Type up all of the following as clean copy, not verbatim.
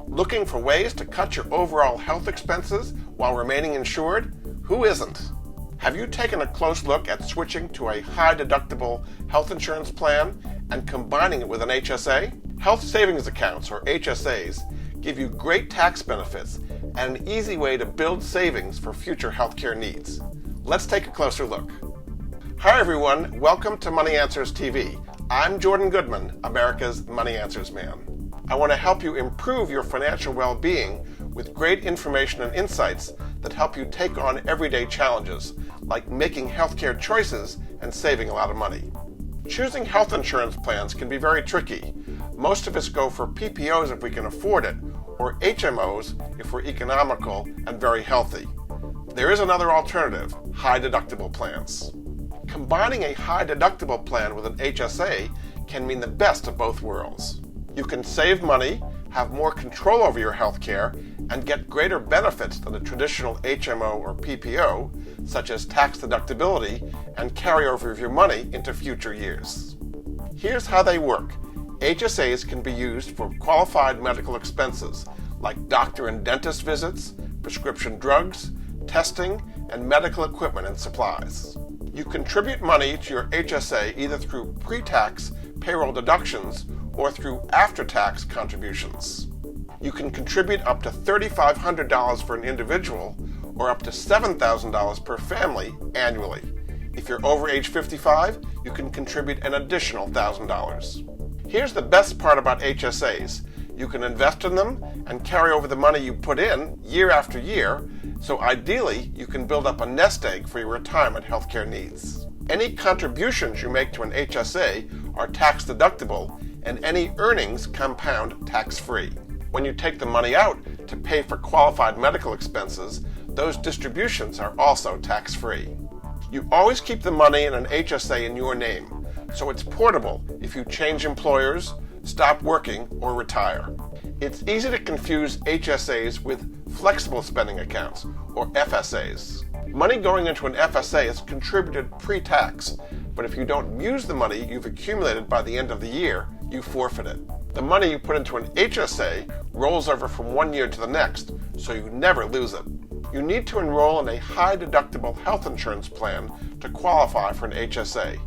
Looking for ways to cut your overall health expenses while remaining insured? Who isn't? Have you taken a close look at switching to a high-deductible health insurance plan and combining it with an HSA? Health savings accounts, or HSAs, give you great tax benefits and an easy way to build savings for future healthcare needs. Let's take a closer look. Hi everyone, welcome to Money Answers TV. I'm Jordan Goodman, America's Money Answers man. I want to help you improve your financial well-being with great information and insights that help you take on everyday challenges, like making healthcare choices and saving a lot of money. Choosing health insurance plans can be very tricky. Most of us go for PPOs if we can afford it, or HMOs if we're economical and very healthy. There is another alternative, high deductible plans. Combining a high deductible plan with an HSA can mean the best of both worlds. You can save money, have more control over your health care, and get greater benefits than a traditional HMO or PPO, such as tax deductibility and carryover of your money into future years. Here's how they work. HSAs can be used for qualified medical expenses like doctor and dentist visits, prescription drugs, testing, and medical equipment and supplies. You contribute money to your HSA either through pre-tax payroll deductions or through after-tax contributions. You can contribute up to $3,500 for an individual or up to $7,000 per family annually. If you're over age 55, you can contribute an additional $1,000. Here's the best part about HSAs. You can invest in them and carry over the money you put in year after year, so ideally you can build up a nest egg for your retirement healthcare needs. Any contributions you make to an HSA are tax deductible, and any earnings compound tax-free. When you take the money out to pay for qualified medical expenses, those distributions are also tax-free. You always keep the money in an HSA in your name, so it's portable if you change employers, stop working, or retire. It's easy to confuse HSAs with flexible spending accounts, or FSAs. Money going into an FSA is contributed pre-tax, but if you don't use the money you've accumulated by the end of the year, you forfeit it. The money you put into an HSA rolls over from one year to the next, so you never lose it. You need to enroll in a high-deductible health insurance plan to qualify for an HSA.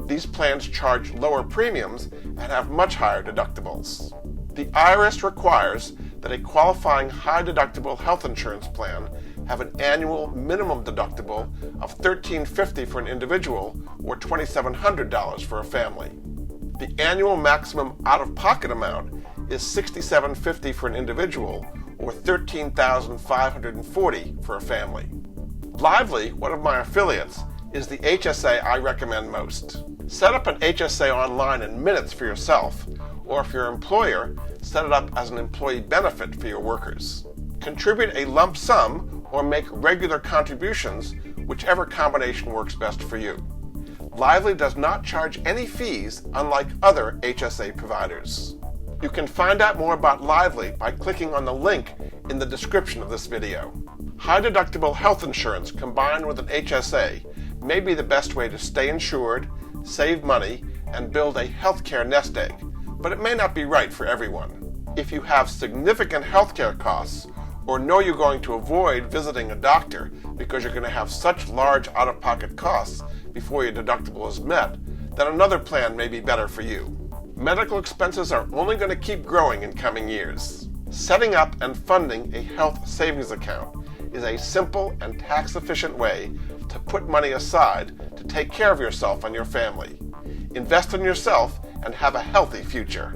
These plans charge lower premiums and have much higher deductibles. The IRS requires that a qualifying high-deductible health insurance plan have an annual minimum deductible of $1,350 for an individual or $2,700 for a family. The annual maximum out-of-pocket amount is $6,750 for an individual or $13,540 for a family. Lively, one of my affiliates, is the HSA I recommend most. Set up an HSA online in minutes for yourself, or if your employer, set it up as an employee benefit for your workers. Contribute a lump sum or make regular contributions, whichever combination works best for you. Lively does not charge any fees, unlike other HSA providers. You can find out more about Lively by clicking on the link in the description of this video. High-deductible health insurance combined with an HSA may be the best way to stay insured, save money, and build a healthcare nest egg, but it may not be right for everyone. If you have significant healthcare costs or know you're going to avoid visiting a doctor because you're going to have such large out-of-pocket costs before your deductible is met, then another plan may be better for you. Medical expenses are only going to keep growing in coming years. Setting up and funding a health savings account is a simple and tax-efficient way to put money aside to take care of yourself and your family. Invest in yourself and have a healthy future.